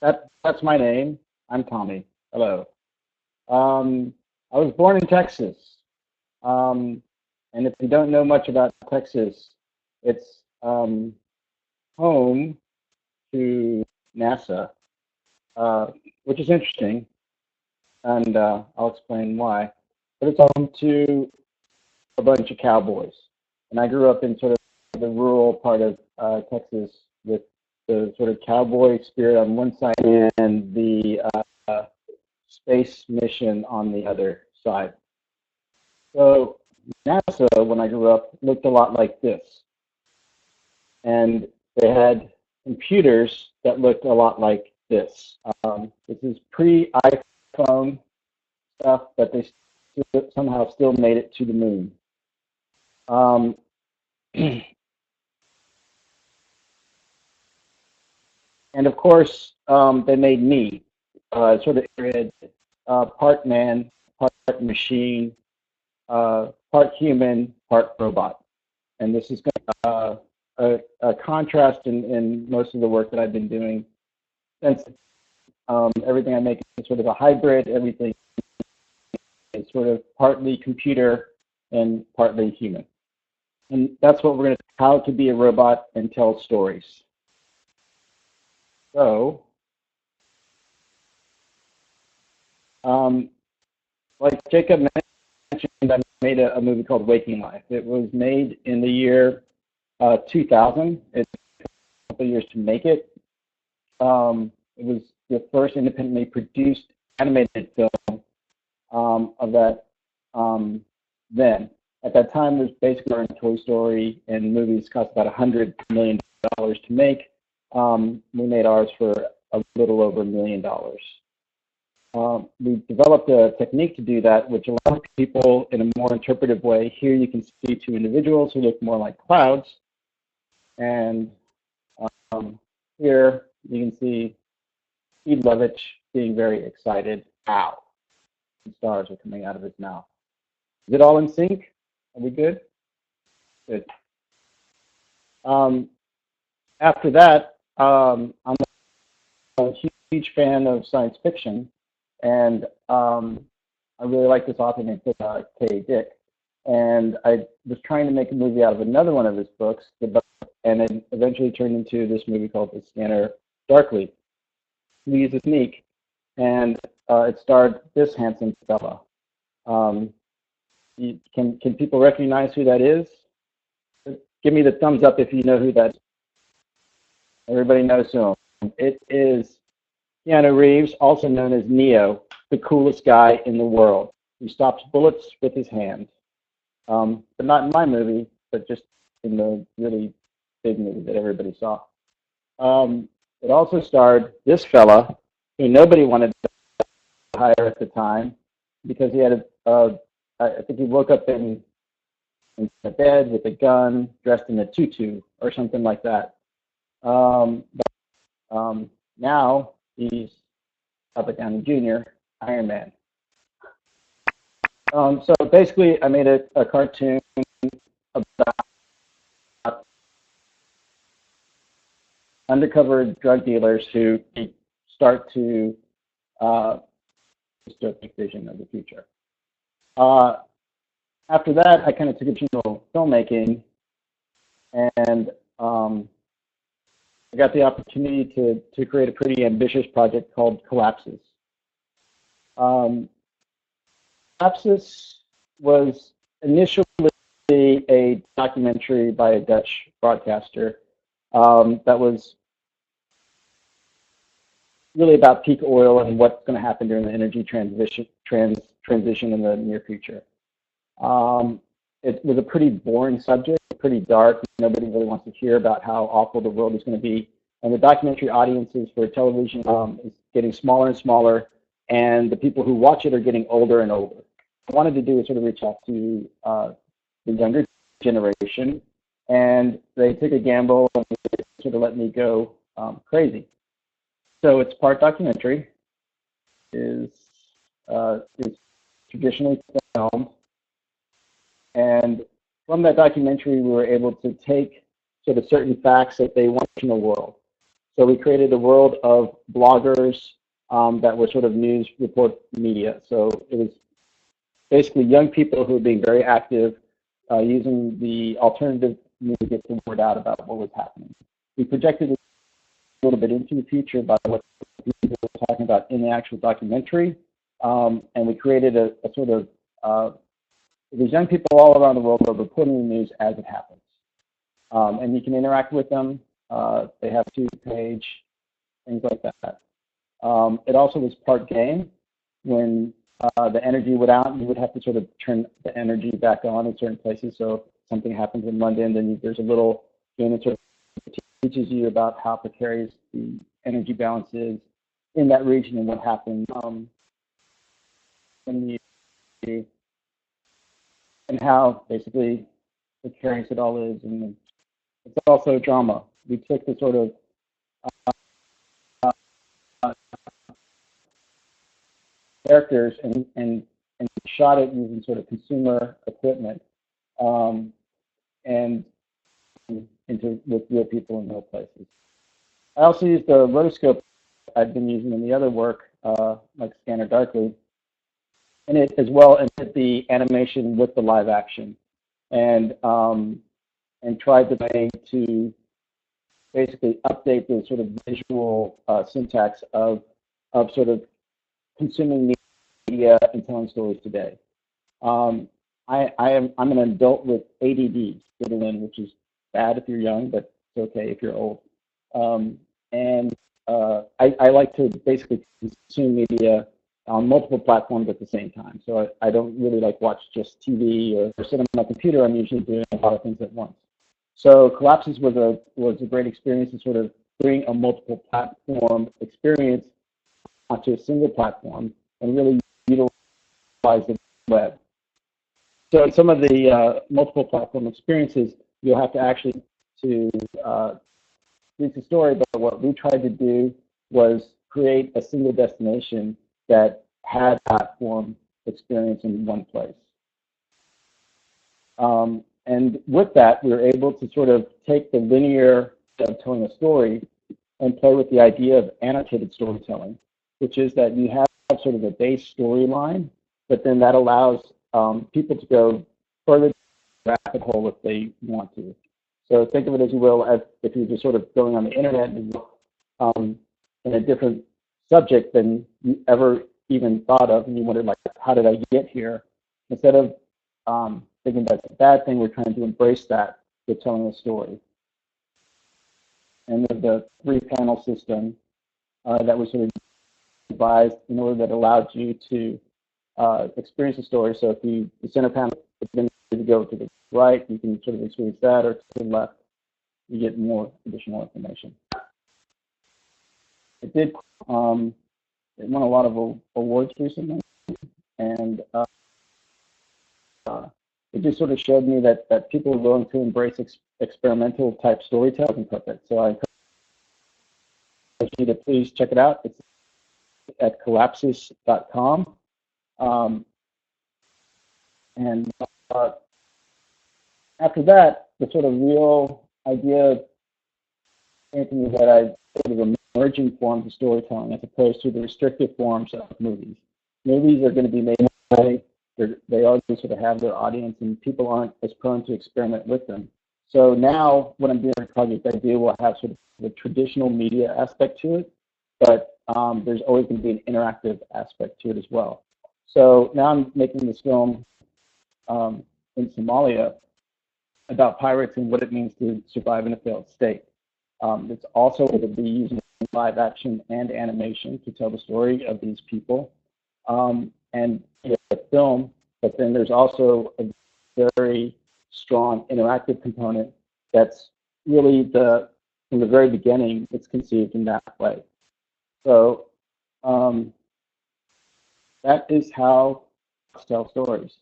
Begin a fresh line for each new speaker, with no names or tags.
That's my name. I'm Tommy. Hello. I was born in Texas. Um, and if you don't know much about Texas, it's home to NASA, uh, which is interesting, and I'll explain why. But it's home to a bunch of cowboys, and I grew up in sort of the rural part of Texas with the sort of cowboy spirit on one side and the space mission on the other side. So NASA, when I grew up, looked a lot like this, and they had computers that looked a lot like this. This is pre-iPhone stuff, but they somehow still made it to the moon. Um, and of course, they made me sort of part man, part machine, part human, part robot. And this is a contrast in most of the work that I've been doing since everything I make is sort of a hybrid. Everything is sort of partly computer and partly human. And that's what we're going to how to be a robot and tell stories. So, um, like Jacob mentioned, I made a movie called Waking Life. It was made in the year 2000. It took a couple of years to make it. It was the first independently produced animated film of that then. At that time, it was basically in Toy Story, and movies cost about $100 million to make. We made ours for a little over $1 million. We developed a technique to do that, which allows people in a more interpretive way. Here you can see two individuals who look more like clouds, and here you can see Steve Lovitch being very excited. Ow! Stars are coming out of his mouth. Is it all in sync? Are we good? Good. Um, After that, I'm a huge fan of science fiction, and I really like this author named K. Dick. And I was trying to make a movie out of another one of his books, and it eventually turned into this movie called The Scanner Darkly. We used a sneak, and it starred this handsome fella. Um, can people recognize who that is? Give me the thumbs up if you know who that is. Everybody knows him. It is Keanu Reeves, also known as Neo, the coolest guy in the world. He stops bullets with his hand. But not in my movie, but just in the really big movie that everybody saw. It also starred this fella, who nobody wanted to hire at the time, because he had I think he woke up in a bed with a gun, dressed in a tutu or something like that. Now he's Robert Downey Jr., Iron Man. So basically, I made a cartoon about undercover drug dealers who start to dystopic vision of the future. After that, I kind of took it to filmmaking, and I got the opportunity to create a pretty ambitious project called Collapses. Collapses was initially a documentary by a Dutch broadcaster that was really about peak oil and what's going to happen during the energy transition in the near future. It was a pretty boring subject, pretty dark. Nobody really wants to hear about how awful the world is going to be. And the documentary audiences for television is getting smaller and smaller, and the people who watch it are getting older and older. What I wanted to do is sort of reach out to the younger generation, and they took a gamble and sort of let me go crazy. So it's part documentary, is traditionally filmed, and from that documentary we were able to take sort of certain facts that they want in the world. So we created a world of bloggers that were sort of news report media. So it was basically young people who were being very active, using the alternative media to get the word out about what was happening. We projected a little bit into the future by what people were talking about in the actual documentary, and we created a sort of there's young people all around the world who are reporting the news as it happens, and you can interact with them. They have 2-page, things like that. It also was part game. When the energy went out, you would have to sort of turn the energy back on in certain places. So if something happens in London, then there's a little game that sort of teaches you about how precarious the energy balance is in that region and what happened and how basically precarious it all is. And it's also drama. We took the sort of characters and shot it using sort of consumer equipment and with real people in real places. I also used the rotoscope I've been using in the other work, like Scanner Darkly, in it as well, and did the animation with the live action, and tried the way to basically update the sort of visual syntax of sort of consuming media and telling stories today. I'm an adult with ADD, which is bad if you're young, but it's okay if you're old. I like to basically consume media on multiple platforms at the same time. So I don't really like watch just TV or sit on my computer. I'm usually doing a lot of things at once. So Collapses was a great experience to sort of bring a multiple platform experience onto a single platform and really utilize the web. So in some of the multiple platform experiences, you'll have to actually read the story, but what we tried to do was create a single destination that had platform experience in one place. And with that, we were able to sort of take the linear of telling a story and play with the idea of annotated storytelling, which is that you have sort of a base storyline, but then that allows people to go further rabbit hole if they want to. So think of it as you will, as if you're just sort of going on the internet and in a different subject than you ever even thought of, and you wondered, like, how did I get here? Instead of thinking that's a bad thing, we're trying to embrace that with telling a story. And the 3-panel system that was sort of devised in order that allowed you to experience the story. So if the center panel is going to go to the right, you can sort of experience that, or to the left, you get more additional information. It did. It won a lot of awards recently, and it just sort of showed me that people are willing to embrace experimental type storytelling with it. So I encourage you to please check it out. It's at collapses.com. And after that, the sort of real idea thinking is that I sort of emerging forms of storytelling as opposed to the restrictive forms of movies. Movies are going to be made way. They already sort of have their audience, and people aren't as prone to experiment with them. So now what I'm doing with Project Idea will have sort of the traditional media aspect to it, but there's always going to be an interactive aspect to it as well. So now I'm making this film in Somalia about pirates and what it means to survive in a failed state. It's also going to be using live action and animation to tell the story of these people. And a film, but then there's also a very strong interactive component that's really from the very beginning, it's conceived in that way. So that is how I tell stories.